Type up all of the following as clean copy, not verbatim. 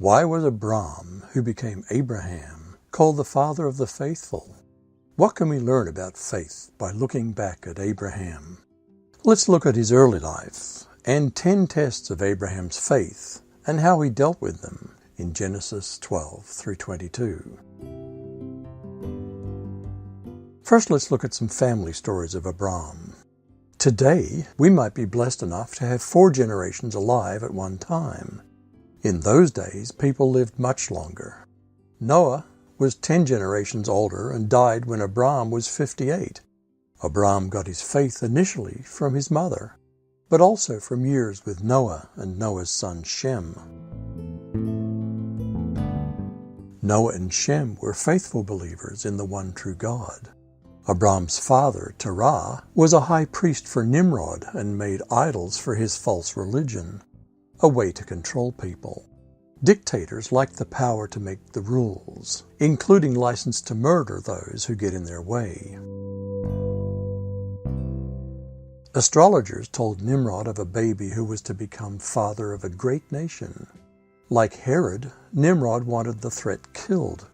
Why was Abram, who became Abraham, called the father of the faithful? What can we learn about faith by looking back at Abraham? Let's look at his early life and 10 tests of Abraham's faith and how he dealt with them in Genesis 12 through 22. First, let's look at some family stories of Abram. Today, we might be blessed enough to have 4 generations alive at one time. In those days, people lived much longer. Noah was 10 generations older and died when Abram was 58. Abram got his faith initially from his mother, but also from years with Noah and Noah's son Shem. Noah and Shem were faithful believers in the one true God. Abram's father, Terah, was a high priest for Nimrod and made idols for his false religion, a way to control people. Dictators like the power to make the rules, including license to murder those who get in their way. Astrologers told Nimrod of a baby who was to become father of a great nation. Like Herod, Nimrod wanted the threat killed.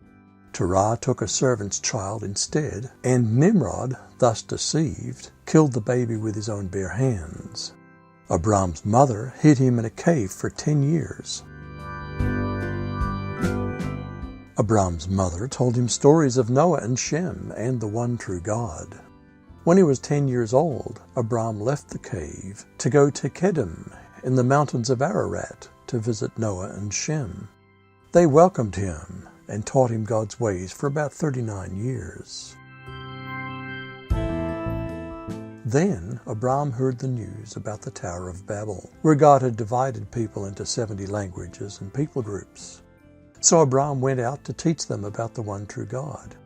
Terah took a servant's child instead, and Nimrod, thus deceived, killed the baby with his own bare hands. Abram's mother hid him in a cave for 10 years. Abram's mother told him stories of Noah and Shem and the one true God. When he was 10 years old, Abram left the cave to go to Kedem in the mountains of Ararat to visit Noah and Shem. They welcomed him and taught him God's ways for about 39 years. Then Abram heard the news about the Tower of Babel, where God had divided people into 70 languages and people groups. So Abram went out to teach them about the one true God.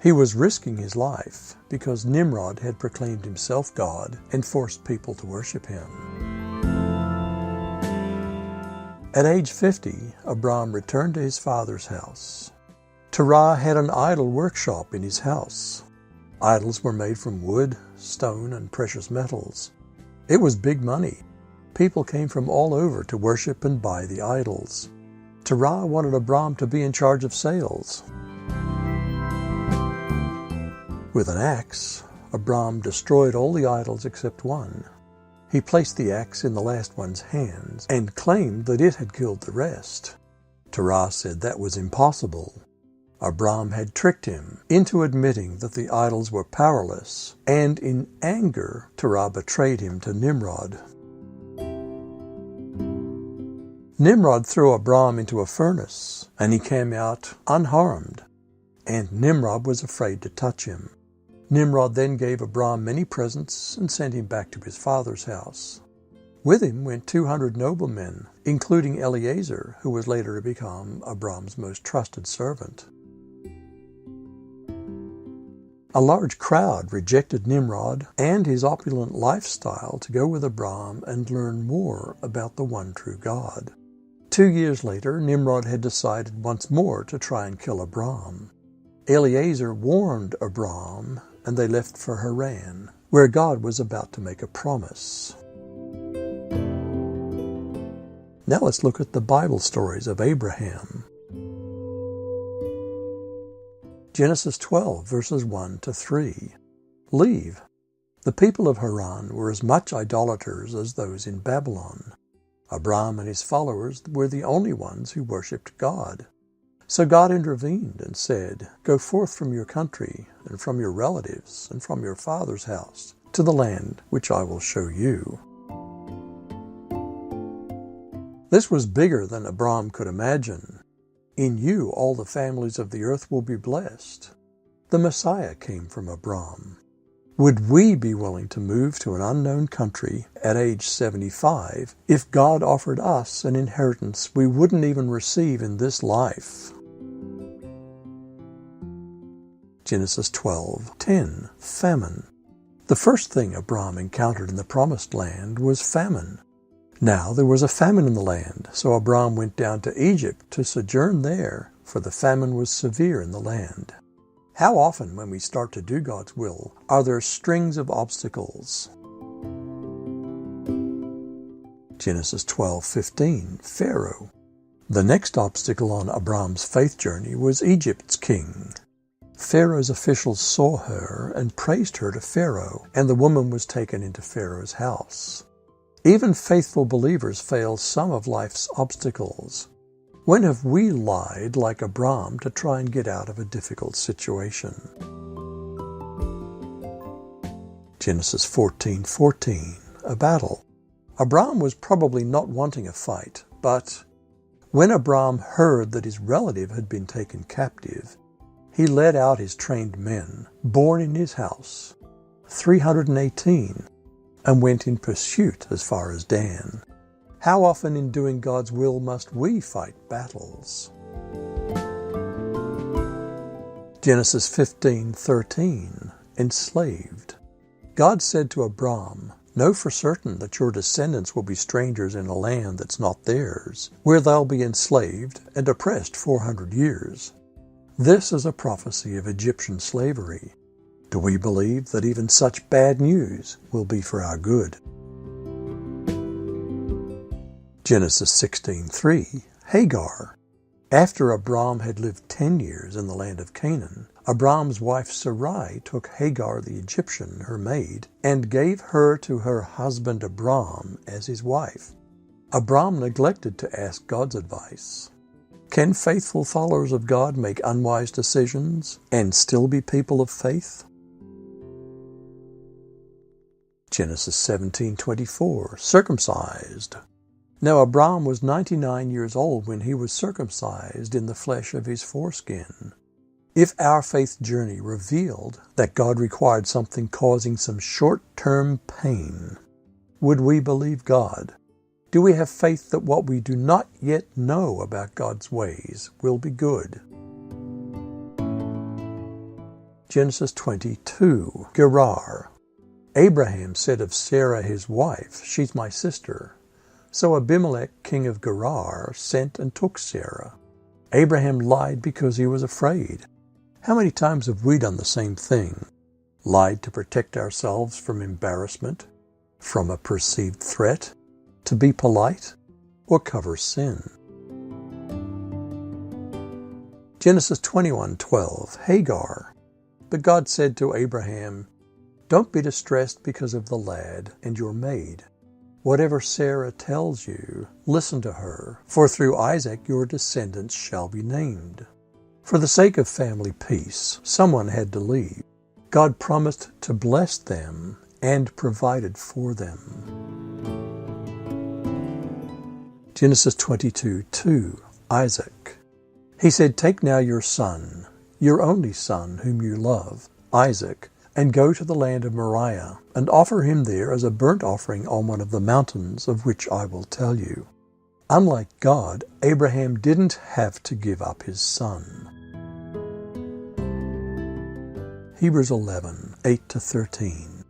He was risking his life because Nimrod had proclaimed himself God and forced people to worship him. At age 50, Abram returned to his father's house. Terah had an idol workshop in his house. Idols were made from wood, stone, and precious metals. It was big money. People came from all over to worship and buy the idols. Terah wanted Abram to be in charge of sales. With an axe, Abram destroyed all the idols except one. He placed the axe in the last one's hands and claimed that it had killed the rest. Terah said that was impossible. Abram had tricked him into admitting that the idols were powerless, and in anger, Terah betrayed him to Nimrod. Nimrod threw Abram into a furnace, and he came out unharmed, and Nimrod was afraid to touch him. Nimrod then gave Abram many presents and sent him back to his father's house. With him went 200 noblemen, including Eliezer, who was later to become Abram's most trusted servant. A large crowd rejected Nimrod and his opulent lifestyle to go with Abram and learn more about the one true God. 2 years later, Nimrod had decided once more to try and kill Abram. Eliezer warned Abram, and they left for Haran, where God was about to make a promise. Now let's look at the Bible stories of Abraham. Genesis 12, verses 1 to 3. Leave. The people of Haran were as much idolaters as those in Babylon. Abram and his followers were the only ones who worshipped God. So God intervened and said, "Go forth from your country and from your relatives and from your father's house to the land which I will show you." This was bigger than Abram could imagine. In you all the families of the earth will be blessed. The Messiah came from Abram. Would we be willing to move to an unknown country at age 75 if God offered us an inheritance we wouldn't even receive in this life? Genesis 12:10. Famine. The first thing Abram encountered in the promised land was famine. Now there was a famine in the land, so Abram went down to Egypt to sojourn there, for the famine was severe in the land. How often when we start to do God's will are there strings of obstacles? Genesis 12:15. Pharaoh. The next obstacle on Abram's faith journey was Egypt's king. Pharaoh's officials saw her and praised her to Pharaoh, and the woman was taken into Pharaoh's house. Even faithful believers fail some of life's obstacles. When have we lied like Abram to try and get out of a difficult situation? Genesis 14:14, a battle. Abram was probably not wanting a fight, but when Abram heard that his relative had been taken captive, he led out his trained men, born in his house, 318, and went in pursuit as far as Dan. How often in doing God's will must we fight battles? Genesis 15:13, enslaved. God said to Abram, "Know for certain that your descendants will be strangers in a land that's not theirs, where they'll be enslaved and oppressed 400 years. This is a prophecy of Egyptian slavery. Do we believe that even such bad news will be for our good?" Genesis 16:3, Hagar. After Abram had lived 10 years in the land of Canaan, Abram's wife Sarai took Hagar the Egyptian, her maid, and gave her to her husband Abram as his wife. Abram neglected to ask God's advice. Can faithful followers of God make unwise decisions and still be people of faith? Genesis 17:24, circumcised. Now Abram was 99 years old when he was circumcised in the flesh of his foreskin. If our faith journey revealed that God required something causing some short-term pain, would we believe God? Do we have faith that what we do not yet know about God's ways will be good? Genesis 22, Gerar. Abraham said of Sarah his wife, "She's my sister." So Abimelech, king of Gerar, sent and took Sarah. Abraham lied because he was afraid. How many times have we done the same thing? Lied to protect ourselves from embarrassment, from a perceived threat, to be polite, or cover sin. Genesis 21:12, Hagar. But God said to Abraham, "Don't be distressed because of the lad and your maid. Whatever Sarah tells you, listen to her, for through Isaac your descendants shall be named." For the sake of family peace, someone had to leave. God promised to bless them and provided for them. Genesis 22:2, Isaac. He said, "Take now your son, your only son whom you love, Isaac, and go to the land of Moriah, and offer him there as a burnt offering on one of the mountains of which I will tell you." Unlike God, Abraham didn't have to give up his son. Hebrews 11:8-13.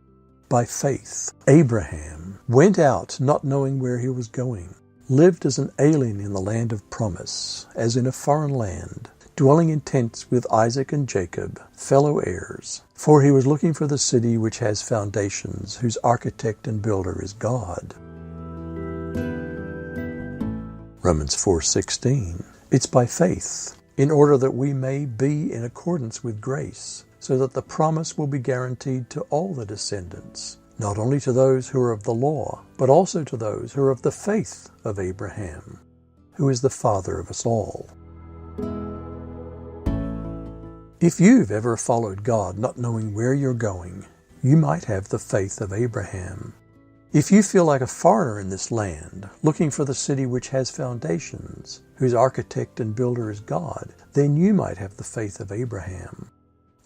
By faith, Abraham went out not knowing where he was going, lived as an alien in the land of promise, as in a foreign land, dwelling in tents with Isaac and Jacob, fellow heirs, for he was looking for the city which has foundations, whose architect and builder is God. Romans 4:16. It's by faith, in order that we may be in accordance with grace, so that the promise will be guaranteed to all the descendants, not only to those who are of the law, but also to those who are of the faith of Abraham, who is the father of us all. If you've ever followed God not knowing where you're going, you might have the faith of Abraham. If you feel like a foreigner in this land, looking for the city which has foundations, whose architect and builder is God, then you might have the faith of Abraham.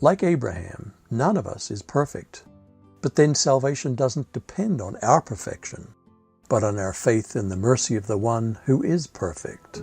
Like Abraham, none of us is perfect. But then salvation doesn't depend on our perfection, but on our faith in the mercy of the one who is perfect.